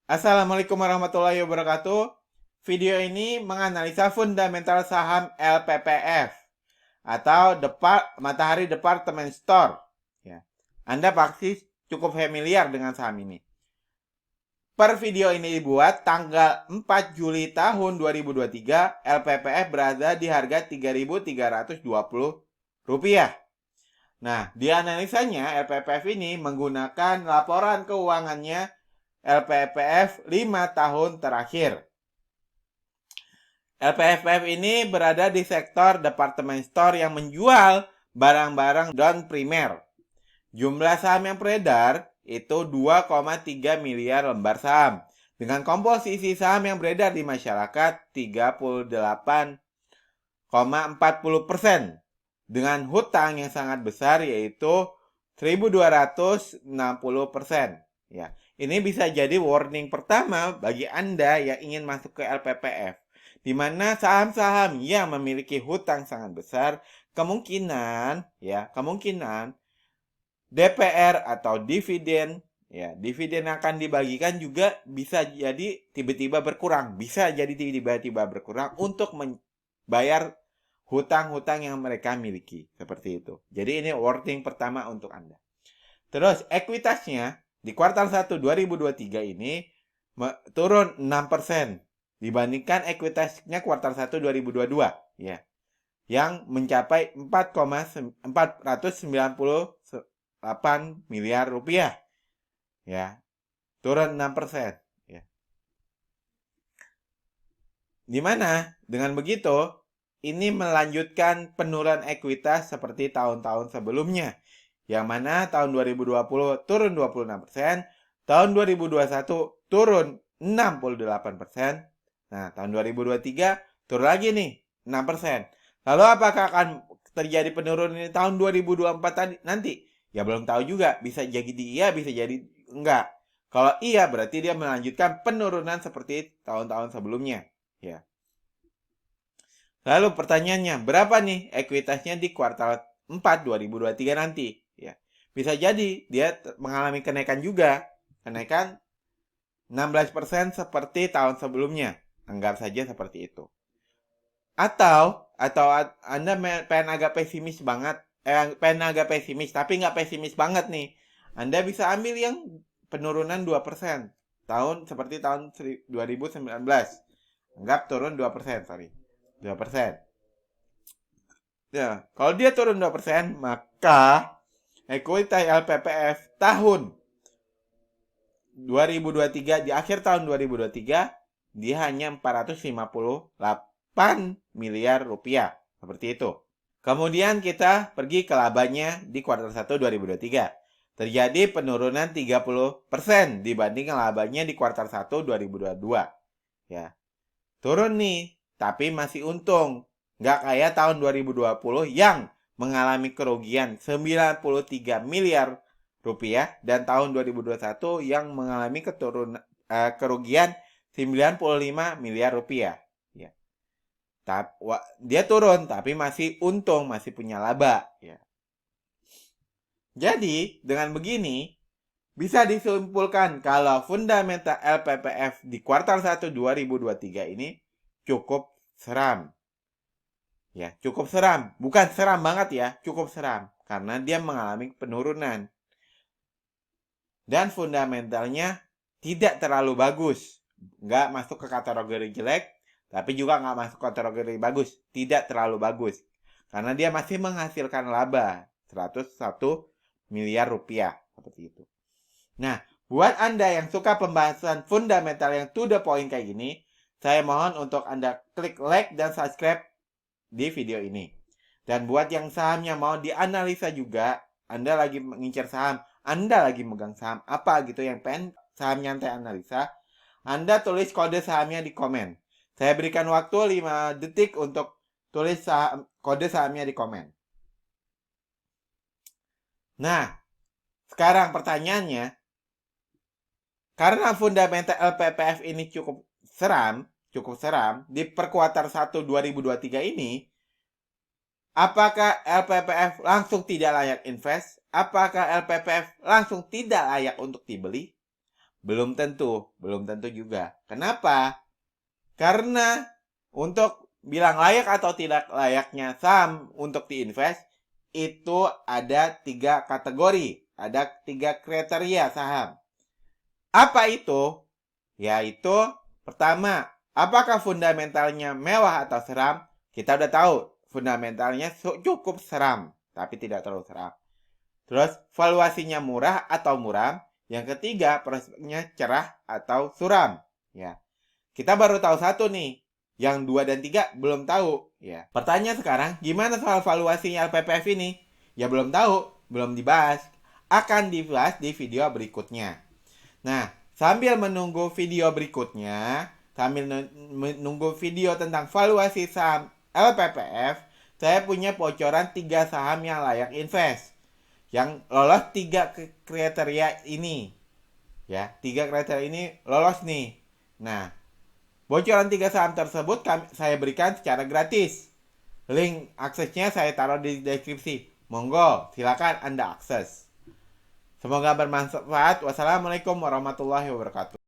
Assalamualaikum warahmatullahi wabarakatuh. Video ini menganalisa fundamental saham LPPF atau Matahari Department Store. Ya. Anda pasti cukup familiar dengan saham ini. Per video ini dibuat tanggal 4 Juli tahun 2023, LPPF berada di harga Rp3.320. Nah, di analisanya LPPF ini menggunakan laporan keuangannya LPPF 5 tahun terakhir. LPPF ini berada di sektor department store yang menjual barang-barang non primer. Jumlah saham yang beredar itu 2,3 miliar lembar saham. Dengan komposisi saham yang beredar di masyarakat 38,40%. Dengan hutang yang sangat besar yaitu 1.260%. Ya, ini bisa jadi warning pertama bagi Anda yang ingin masuk ke LPPF, di mana saham-saham yang memiliki hutang sangat besar kemungkinan DPR atau dividen akan dibagikan juga bisa jadi tiba-tiba berkurang, untuk membayar hutang-hutang yang mereka miliki, seperti itu. Jadi ini warning pertama untuk Anda. Terus ekuitasnya di kuartal 1 2023 ini turun 6% dibandingkan ekuitasnya kuartal 1 2022 ya, yang mencapai 498 miliar rupiah ya, turun 6% ya. Dimana dengan begitu ini melanjutkan penurunan ekuitas seperti tahun-tahun sebelumnya, yang mana tahun 2020 turun 26%, tahun 2021 turun 68%, nah tahun 2023 turun lagi nih 6%. Lalu apakah akan terjadi penurunan di tahun 2024 nanti? Ya belum tahu juga, bisa jadi iya, bisa jadi enggak. Kalau iya berarti dia melanjutkan penurunan seperti tahun-tahun sebelumnya ya. Lalu pertanyaannya, berapa nih ekuitasnya di kuartal 4 2023 nanti? Ya, bisa jadi dia mengalami kenaikan juga. Kenaikan 16% seperti tahun sebelumnya. Anggap saja seperti itu. Atau Anda pengen agak pesimis banget. Tapi nggak pesimis banget nih. Anda bisa ambil yang penurunan 2%. Seperti tahun 2019. Anggap turun 2%, sorry. 2%. Ya, kalau dia turun 2%, maka ekuitas LPPF tahun 2023, di akhir tahun 2023, dia hanya 458 miliar rupiah. Seperti itu. Kemudian kita pergi ke labanya di kuartal 1 2023. Terjadi penurunan 30% dibanding labanya di kuartal 1 2022. Ya. Turun nih, tapi masih untung. Nggak kayak tahun 2020 yang mengalami kerugian 93 miliar rupiah dan tahun 2021 yang mengalami kerugian 95 miliar rupiah. Ya. Dia turun tapi masih untung, masih punya laba. Ya. Jadi dengan begini bisa disimpulkan kalau fundamental LPPF di kuartal 1 2023 ini cukup seram. Ya, cukup seram. Bukan seram banget ya, cukup seram. Karena dia mengalami penurunan. Dan fundamentalnya tidak terlalu bagus. Nggak masuk ke kategori jelek, tapi juga nggak masuk kategori bagus. Tidak terlalu bagus. Karena dia masih menghasilkan laba 101 miliar rupiah. Seperti itu. Nah, buat Anda yang suka pembahasan fundamental yang to the point kayak gini, saya mohon untuk Anda klik like dan subscribe di video ini. Dan buat yang sahamnya mau dianalisa juga, Anda lagi mengincar saham, Anda lagi megang saham apa gitu yang pengen saham nyantai analisa, Anda tulis kode sahamnya di komen. Saya berikan waktu 5 detik untuk tulis kode sahamnya di komen. Nah, sekarang pertanyaannya, karena fundamental LPPF ini cukup seram di perkuartal 1 2023 ini, apakah LPPF langsung tidak layak invest? Apakah LPPF langsung tidak layak untuk dibeli? Belum tentu juga. Kenapa? Karena untuk bilang layak atau tidak layaknya saham untuk diinvest, itu ada 3 kategori, ada 3 kriteria saham. Apa itu? Yaitu pertama, apakah fundamentalnya mewah atau seram? Kita udah tahu fundamentalnya cukup seram, tapi tidak terlalu seram. Terus valuasinya murah atau muram? Yang ketiga, prospeknya cerah atau suram. Ya, kita baru tahu satu nih. Yang 2 dan 3 belum tahu. Ya. Pertanyaan sekarang, gimana soal valuasinya LPPF ini? Ya belum tahu, belum dibahas. Akan dibahas di video berikutnya. Nah, sambil menunggu video berikutnya, sambil menunggu video tentang valuasi saham LPPF, saya punya bocoran 3 saham yang layak invest. Yang lolos 3 kriteria ini. Ya, 3 kriteria ini lolos nih. Nah, bocoran 3 saham tersebut saya berikan secara gratis. Link aksesnya saya taruh di deskripsi. Monggo, silakan Anda akses. Semoga bermanfaat. Wassalamualaikum warahmatullahi wabarakatuh.